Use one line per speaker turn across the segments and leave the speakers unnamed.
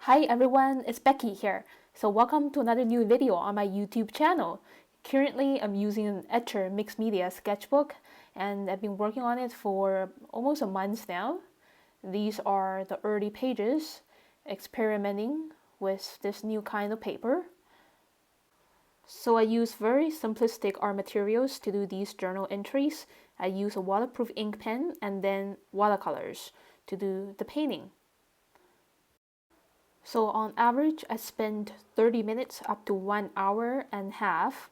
Hi everyone, it's Becky here. So welcome to another new video on my YouTube channel. Currently, I'm using an Etchr mixed media sketchbook and I've been working on it for almost a month now. These are the early pages, experimenting with this new kind of paper. So I use very simplistic art materials to do these journal entries. I use a waterproof ink pen and then watercolors to do the painting. So on average, I spend 30 minutes up to 1 hour and a half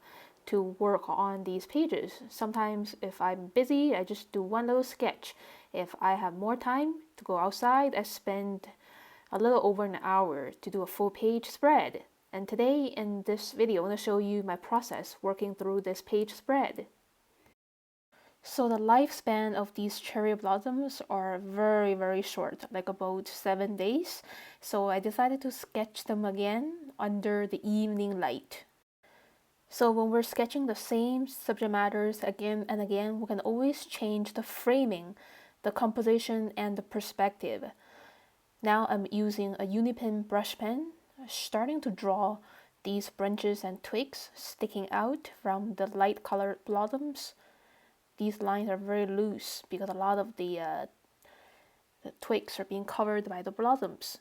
to work on these pages. Sometimes if I'm busy, I just do one little sketch. If I have more time to go outside, I spend a little over an hour to do a full page spread. And today in this video, I'm going to show you my process working through this page spread. So the lifespan of these cherry blossoms are very short, like about 7 days. So I decided to sketch them again under the evening light. So when we're sketching the same subject matters again and again, we can always change the framing, the composition, and the perspective. Now I'm using a Uni-pin brush pen, starting to draw these branches and twigs sticking out from the light colored blossoms. These lines are very loose because a lot of the twigs are being covered by the blossoms.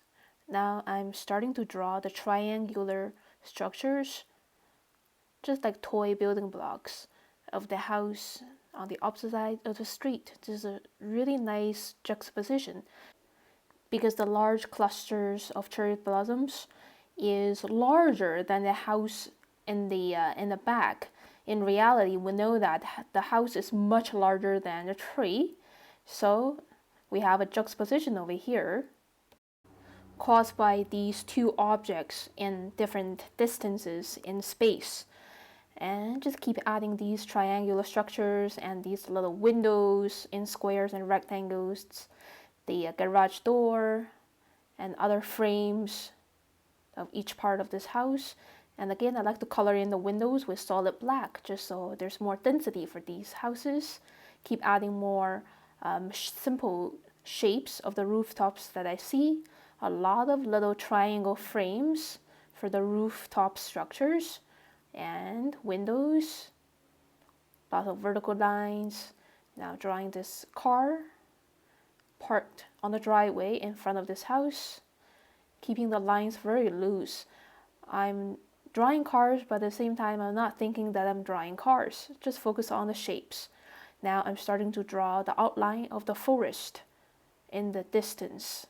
Now I'm starting to draw the triangular structures, just like toy building blocks of the house on the opposite side of the street. This is a really nice juxtaposition because the large clusters of cherry blossoms is larger than the house in the back. In reality, we know that the house is much larger than the tree, so we have a juxtaposition over here caused by these two objects in different distances in space. And just keep adding these triangular structures and these little windows in squares and rectangles, the garage door, and other frames of each part of this house. And again, I like to color in the windows with solid black just so there's more density for these houses. Keep adding more simple shapes of the rooftops that I see. A lot of little triangle frames for the rooftop structures and windows. Lots of vertical lines. Now drawing this car parked on the driveway in front of this house. Keeping the lines very loose. I'm drawing cars, but at the same time, I'm not thinking that I'm drawing cars. Just focus on the shapes. Now I'm starting to draw the outline of the forest in the distance.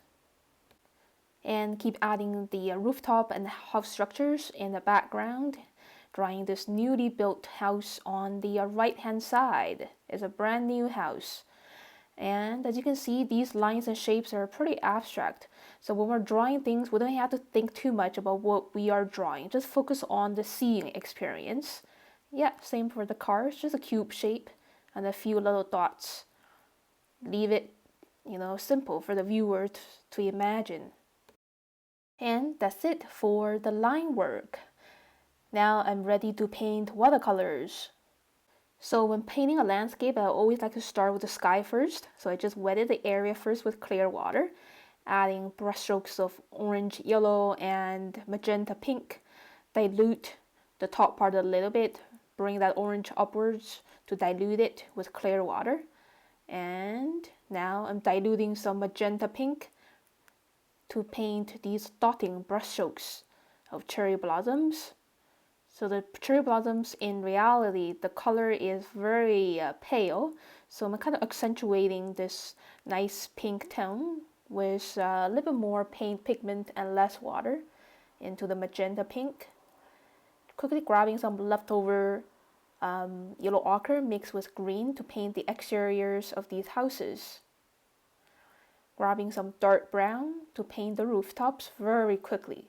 And keep adding the rooftop and house structures in the background. Drawing this newly built house on the right-hand side. It's a brand new house. And as you can see, these lines and shapes are pretty abstract. So when we're drawing things, we don't have to think too much about what we are drawing. Just focus on the seeing experience. Yeah, same for the cars, just a cube shape and a few little dots. Leave it, simple for the viewer to imagine. And that's it for the line work. Now I'm ready to paint watercolors. So when painting a landscape, I always like to start with the sky first. So I just wetted the area first with clear water, adding brushstrokes of orange, yellow, and magenta pink. Dilute the top part a little bit, bring that orange upwards to dilute it with clear water. And now I'm diluting some magenta pink to paint these dotting brushstrokes of cherry blossoms. So the cherry blossoms, in reality, the color is very pale. So I'm kind of accentuating this nice pink tone with a little bit more paint pigment and less water into the magenta pink. Quickly grabbing some leftover yellow ochre mixed with green to paint the exteriors of these houses. Grabbing some dark brown to paint the rooftops very quickly.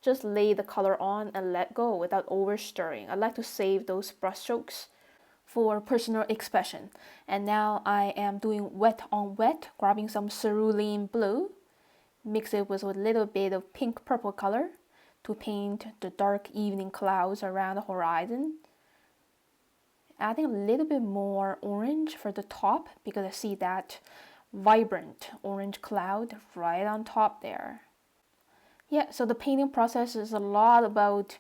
Just lay the color on and let go without over stirring. I like to save those brushstrokes for personal expression. And now I am doing wet on wet, grabbing some cerulean blue, mix it with a little bit of pink purple color to paint the dark evening clouds around the horizon. Adding a little bit more orange for the top because I see that vibrant orange cloud right on top there. Yeah, so the painting process is a lot about,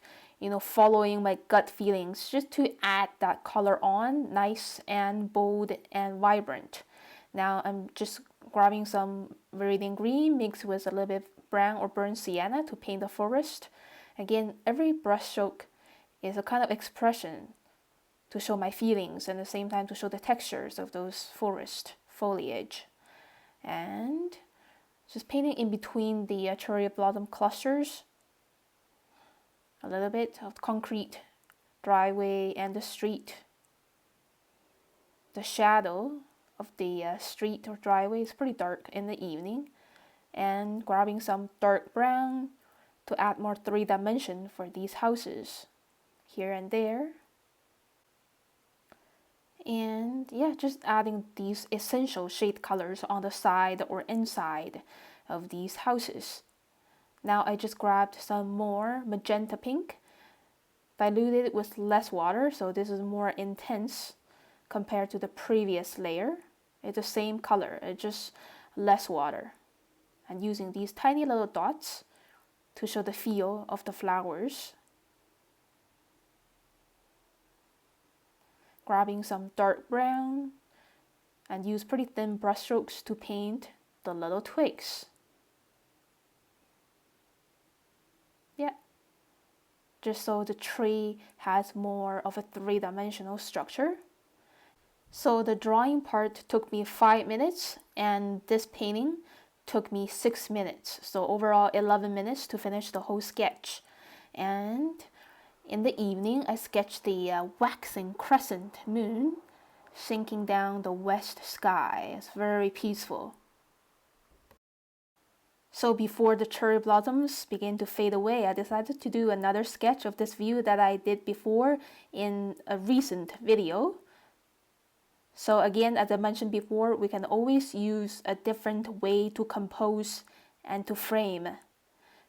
following my gut feelings just to add that color on, nice and bold and vibrant. Now I'm just grabbing some viridian green mixed with a little bit brown or burnt sienna to paint the forest. Again, every brush stroke is a kind of expression to show my feelings and at the same time to show the textures of those forest foliage. And just painting in between the cherry blossom clusters, a little bit of concrete driveway and the street. The shadow of the street or driveway is pretty dark in the evening, and grabbing some dark brown to add more three dimension for these houses here and there. And yeah, just adding these essential shade colors on the side or inside of these houses. Now I just grabbed some more magenta pink, diluted with less water, so this is more intense compared to the previous layer. It's the same color, it's just less water. And using these tiny little dots to show the feel of the flowers. Grabbing some dark brown and use pretty thin brush strokes to paint the little twigs. Yeah, just so the tree has more of a three-dimensional structure. So the drawing part took me 5 minutes and this painting took me 6 minutes. So overall 11 minutes to finish the whole sketch. And in the evening, I sketched the waxing crescent moon sinking down the west sky. It's very peaceful. So before the cherry blossoms begin to fade away, I decided to do another sketch of this view that I did before in a recent video. So again, as I mentioned before, we can always use a different way to compose and to frame.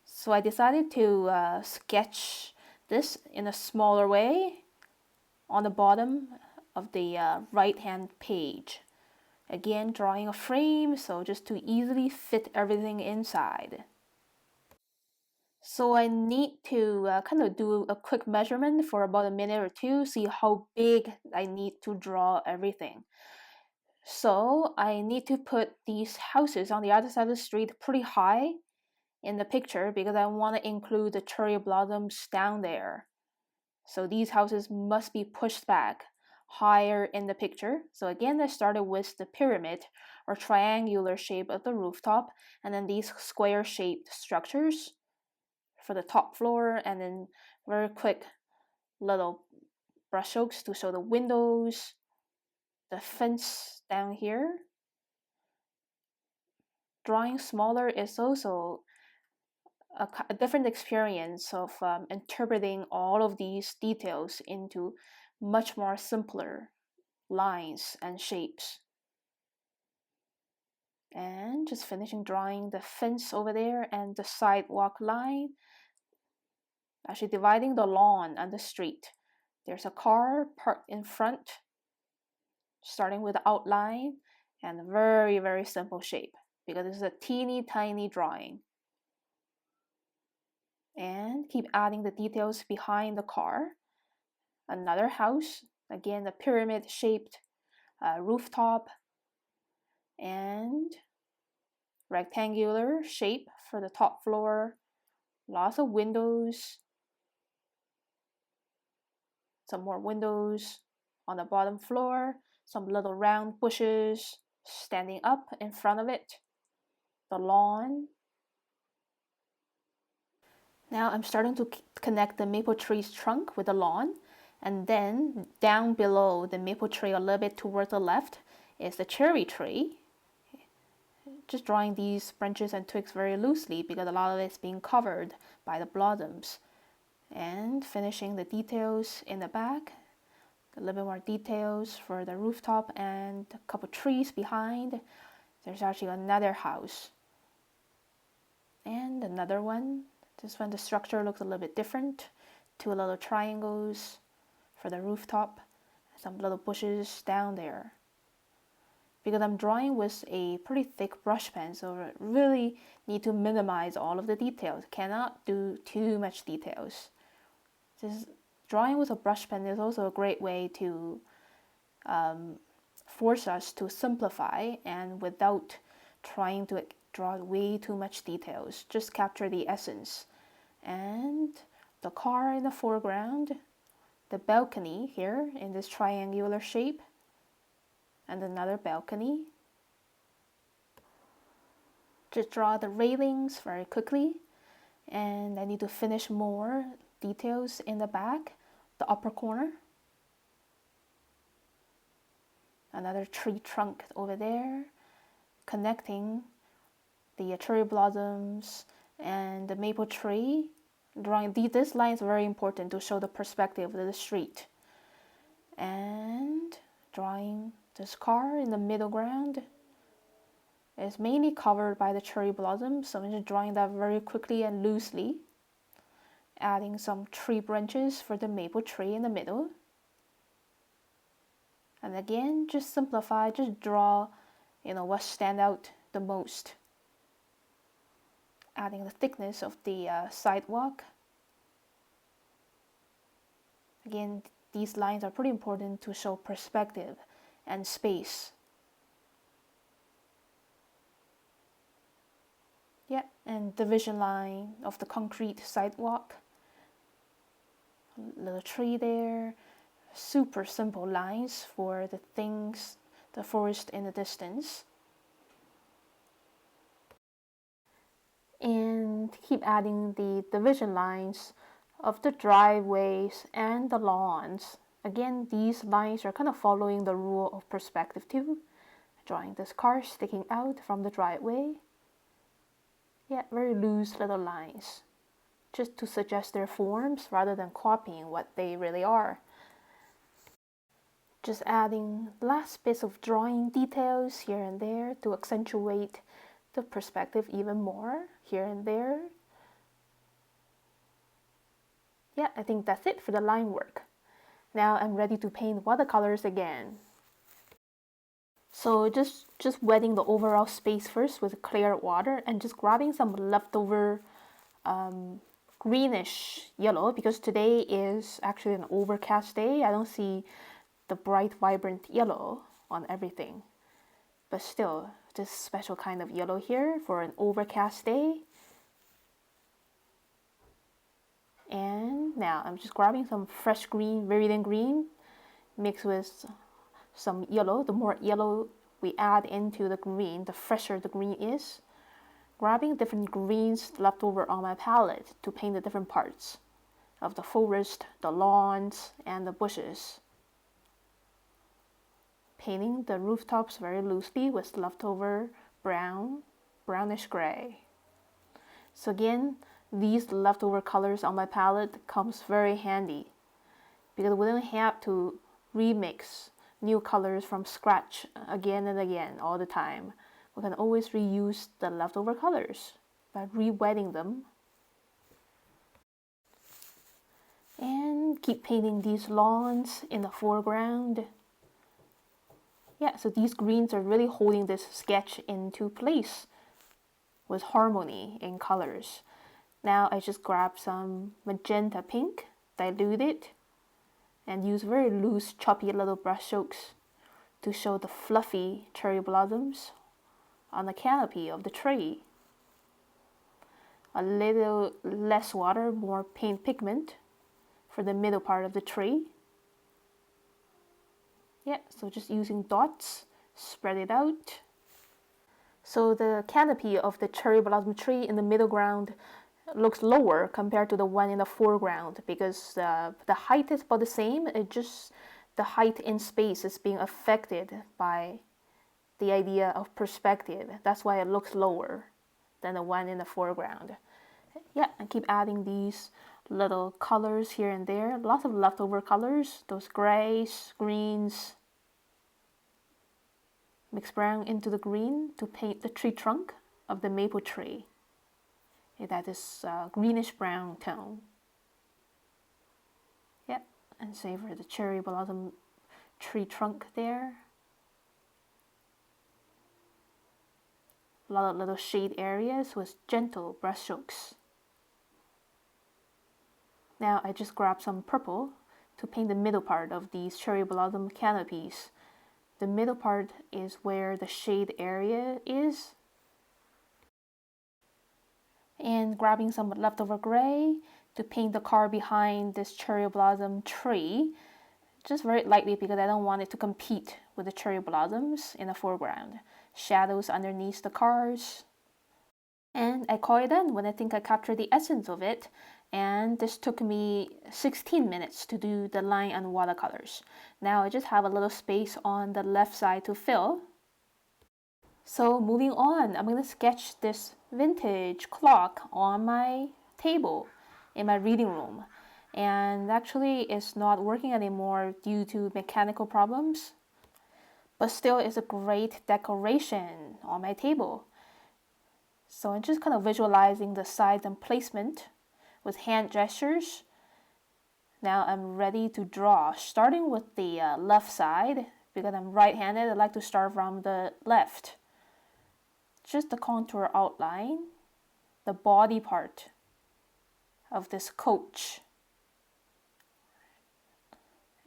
So I decided to sketch this in a smaller way on the bottom of the right hand page. Again, drawing a frame, so just to easily fit everything inside. So I need to kind of do a quick measurement for about a minute or two, see how big I need to draw everything. So I need to put these houses on the other side of the street pretty high in the picture because I want to include the cherry blossoms down there. So these houses must be pushed back higher in the picture. So again, I started with the pyramid or triangular shape of the rooftop, and then these square shaped structures for the top floor, and then very quick little brush strokes to show the windows, the fence down here. Drawing smaller is also a different experience of interpreting all of these details into much more simpler lines and shapes. And just finishing drawing the fence over there and the sidewalk line, actually dividing the lawn and the street. There's a car parked in front, starting with the outline and a very, very simple shape because this is a teeny tiny drawing. And keep adding the details behind the car. Another house, again a pyramid shaped rooftop and rectangular shape for the top floor, lots of windows, some more windows on the bottom floor, some little round bushes standing up in front of it, the lawn. Now I'm starting to connect the maple tree's trunk with the lawn, and then down below the maple tree a little bit towards the left is the cherry tree. Just drawing these branches and twigs very loosely because a lot of it's being covered by the blossoms. And finishing the details in the back, a little bit more details for the rooftop and a couple trees behind. There's actually another house and another one. This one the structure looks a little bit different. Two little triangles for the rooftop, some little bushes down there. because I'm drawing with a pretty thick brush pen, so I really need to minimize all of the details. Cannot do too much details. Just drawing with a brush pen is also a great way to force us to simplify, and without trying to draw way too much details, just capture the essence. And the car in the foreground, the balcony here in this triangular shape, and another balcony. Just draw the railings very quickly, and I need to finish more details in the back, the upper corner. Another tree trunk over there, connecting the cherry blossoms and the maple tree. Drawing this line is very important to show the perspective of the street. And drawing this car in the middle ground. It's mainly covered by the cherry blossoms, so I'm just drawing that very quickly and loosely. Adding some tree branches for the maple tree in the middle. And again, just simplify, just draw, what stand out the most. Adding the thickness of the sidewalk. Again, these lines are pretty important to show perspective and space. Yeah, and division line of the concrete sidewalk. Little tree there. Super simple lines for the things, the forest in the distance. And keep adding the division lines of the driveways and the lawns. Again, these lines are kind of following the rule of perspective too. Drawing this car sticking out from the driveway. Yeah, very loose little lines, just to suggest their forms rather than copying what they really are. Just adding last bits of drawing details here and there to accentuate the perspective even more here and there. Yeah, I think that's it for the line work. Now I'm ready to paint watercolors again. So just wetting the overall space first with clear water and just grabbing some leftover greenish yellow, because today is actually an overcast day. I don't see the bright vibrant yellow on everything, but still this special kind of yellow here for an overcast day. And now I'm just grabbing some fresh green, viridian green, mixed with some yellow. The more yellow we add into the green, the fresher the green is. Grabbing different greens left over on my palette to paint the different parts of the forest, the lawns, and the bushes. Painting the rooftops very loosely with leftover brownish gray. So again, these leftover colors on my palette comes very handy, because we don't have to remix new colors from scratch again and again all the time. We can always reuse the leftover colors by re-wetting them. And keep painting these lawns in the foreground. Yeah, so these greens are really holding this sketch into place with harmony in colors. Now I just grab some magenta pink, dilute it, and use very loose, choppy little brush strokes to show the fluffy cherry blossoms on the canopy of the tree. A little less water, more paint pigment for the middle part of the tree. Yeah, so just using dots, spread it out. So the canopy of the cherry blossom tree in the middle ground looks lower compared to the one in the foreground, because the height is about the same. It just, the height in space is being affected by the idea of perspective. That's why it looks lower than the one in the foreground. Yeah, and keep adding these little colors here and there. Lots of leftover colors, those grays, greens. Mix brown into the green to paint the tree trunk of the maple tree. That is greenish brown tone. Yeah, and same for the cherry blossom tree trunk there. a lot of little shade areas with gentle brush strokes. Now I just grab some purple to paint the middle part of these cherry blossom canopies. The middle part is where the shade area is. And grabbing some leftover gray to paint the car behind this cherry blossom tree, just very lightly because I don't want it to compete with the cherry blossoms in the foreground. Shadows underneath the cars. And I call it done when I think I captured the essence of it. And this took me 16 minutes to do the line and watercolors. Now I just have a little space on the left side to fill. So moving on, I'm going to sketch this vintage clock on my table in my reading room. And actually it's not working anymore due to mechanical problems. But still it's a great decoration on my table. So I'm just kind of visualizing the size and placement with hand gestures. Now I'm ready to draw, starting with the left side. Because I'm right-handed, I like to start from the left. Just the contour outline, the body part of this coach.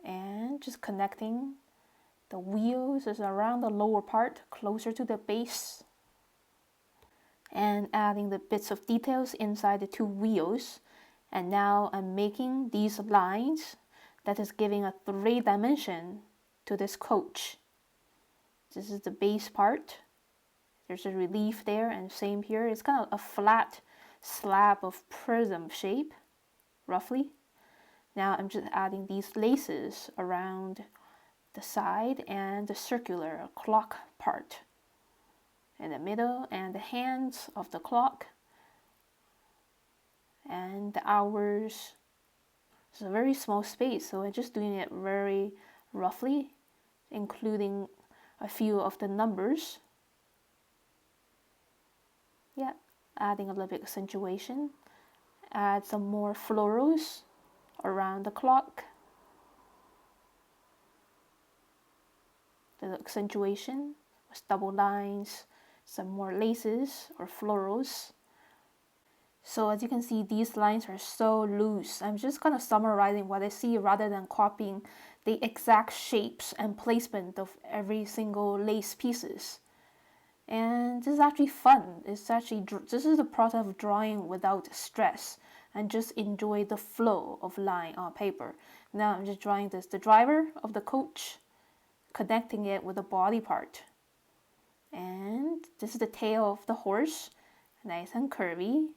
And just connecting the wheels is around the lower part, closer to the base. And adding the bits of details inside the two wheels. And now I'm making these lines that is giving a 3-dimension to this coach. This is the base part. There's a relief there, and same here. It's kind of a flat slab of prism shape, roughly. Now I'm just adding these laces around the side and the circular clock part in the middle, and the hands of the clock and the hours. It's a very small space, so I'm just doing it very roughly, including a few of the numbers. Yeah, adding a little bit of accentuation. Add some more florals around the clock. The accentuation with double lines, some more laces or florals. So as you can see, these lines are so loose. I'm just kind of summarizing what I see rather than copying the exact shapes and placement of every single lace pieces. And this is actually fun. This is the process of drawing without stress and just enjoy the flow of line on paper. Now I'm just drawing the driver of the coach, connecting it with the body part. And this is the tail of the horse, nice and curvy.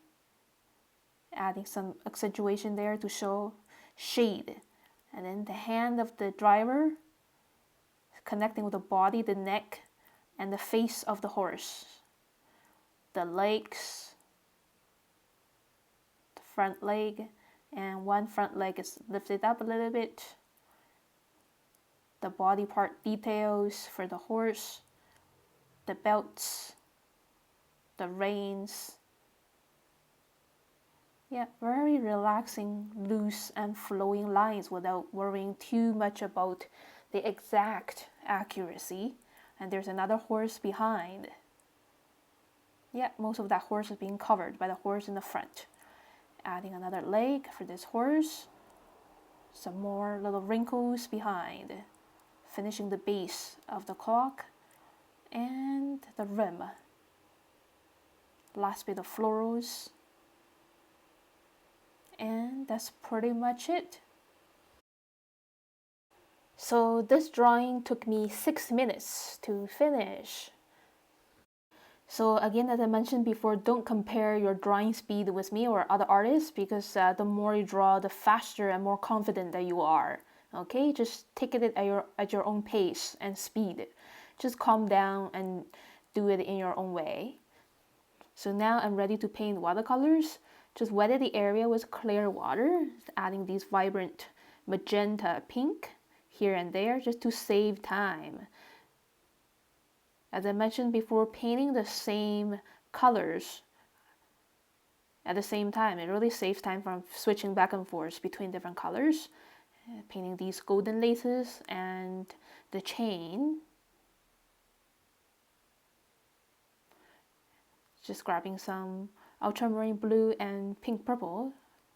Adding some accentuation there to show shade. And then the hand of the driver, connecting with the body, the neck, and the face of the horse. The legs, the front leg, and one front leg is lifted up a little bit. The body part details for the horse, the belts, the reins. Yeah, very relaxing, loose and flowing lines without worrying too much about the exact accuracy. And there's another horse behind. Yeah, most of that horse is being covered by the horse in the front. Adding another leg for this horse. Some more little wrinkles behind. Finishing the base of the clock and the rim. Last bit of florals. And that's pretty much it. So this drawing took me 6 minutes to finish. So again, as I mentioned before, don't compare your drawing speed with me or other artists, because the more you draw, the faster and more confident that you are. Okay, just take it at your own pace and speed. Just calm down and do it in your own way. So now I'm ready to paint watercolors. Just wetted the area with clear water, adding these vibrant magenta pink here and there just to save time. As I mentioned before, painting the same colors at the same time, it really saves time from switching back and forth between different colors. Painting these golden laces and the chain. Just grabbing some ultramarine blue and pink purple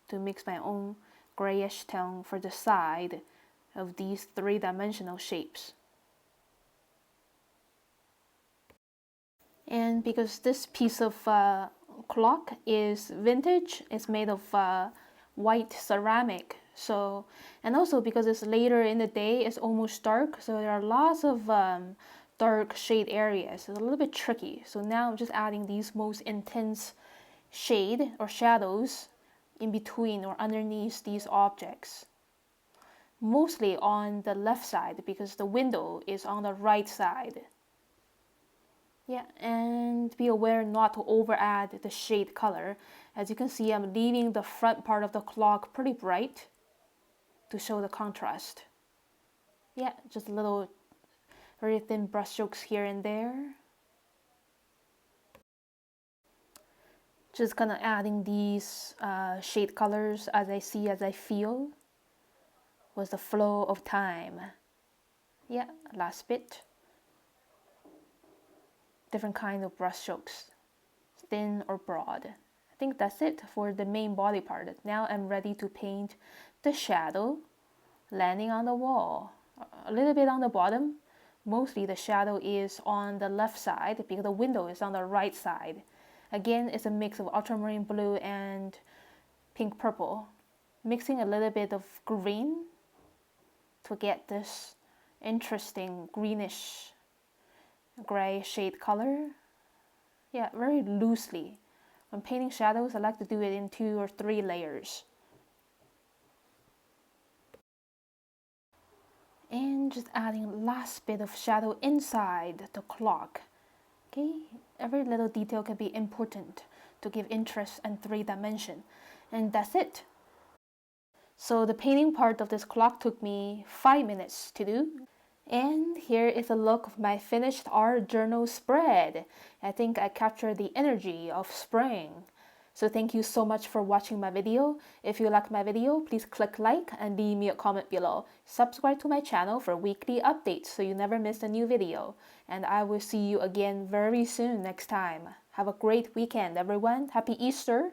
to mix my own grayish tone for the side of these three-dimensional shapes. And because this piece of clock is vintage, it's made of white ceramic. So, and also because it's later in the day, it's almost dark. So there are lots of dark shade areas. It's a little bit tricky. So now I'm just adding these most intense shade or shadows in between or underneath these objects. Mostly on the left side because the window is on the right side. Yeah, and be aware not to over add the shade color. As you can see, I'm leaving the front part of the clock pretty bright to show the contrast. Yeah, just a little very thin brush strokes here and there. Just kind of adding these shade colors as I see, as I feel, with the flow of time. Yeah, last bit. Different kind of brush strokes, thin or broad. I think that's it for the main body part. Now I'm ready to paint the shadow landing on the wall. A little bit on the bottom. Mostly the shadow is on the left side because the window is on the right side. Again, it's a mix of ultramarine blue and pink purple. Mixing a little bit of green to get this interesting greenish gray shade color. Yeah, very loosely. When painting shadows, I like to do it in 2 or 3 layers. And just adding last bit of shadow inside the clock. Okay, every little detail can be important to give interest and 3 dimension. And that's it. So the painting part of this clock took me 5 minutes to do. And here is a look of my finished art journal spread. I think I captured the energy of spring. So thank you so much for watching my video. If you like my video, please click like and leave me a comment below. Subscribe to my channel for weekly updates so you never miss a new video. And I will see you again very soon next time. Have a great weekend, everyone. Happy Easter!